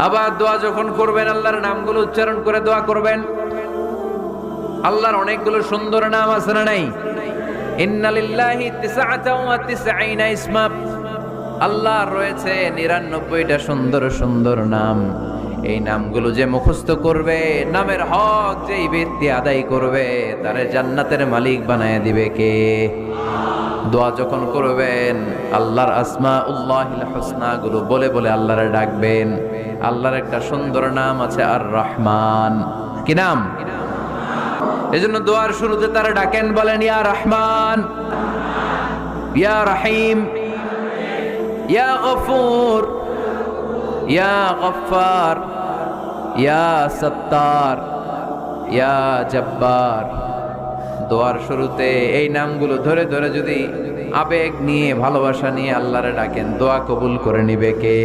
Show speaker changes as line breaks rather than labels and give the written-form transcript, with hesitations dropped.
আবার দোয়া যখন করবেন আল্লাহর নামগুলো উচ্চারণ করে দোয়া করবেন। আল্লাহর অনেকগুলো সুন্দর নাম আছে না নাই? ইন্না লিল্লাহি 99 ইসমা, আল্লাহর রয়েছে 99টা সুন্দর সুন্দর নাম। এই নামগুলো যে মুখস্থ করবে, নামের হক যেই ব্যক্তি আদায় করবে, তারে জান্নাতের মালিক বানায় দিবে কে? দোয়া যখন করবেন আল্লাহর আসমাউল্লাহিল হুসনা গুলো বলে বলে আল্লাহরে ডাকবেন। আল্লাহর একটা সুন্দর নাম আছে আর রহমান। কি নাম? এজন্য দোয়ার শুরুতে তারা ডাকেন, বলেন ইয়া রহমান, ইয়া রহিম, ইয়া গফুর, ইয়া গফফার, ইয়া সত্তার, ইয়া জব্বার। দোয়ার শুরুতে এই নামগুলো ধরে ধরে যদি আবেগ নিয়ে ভালোবাসা নিয়ে আল্লাহরে ডাকেন, দোয়া কবুল করে নিবে কে?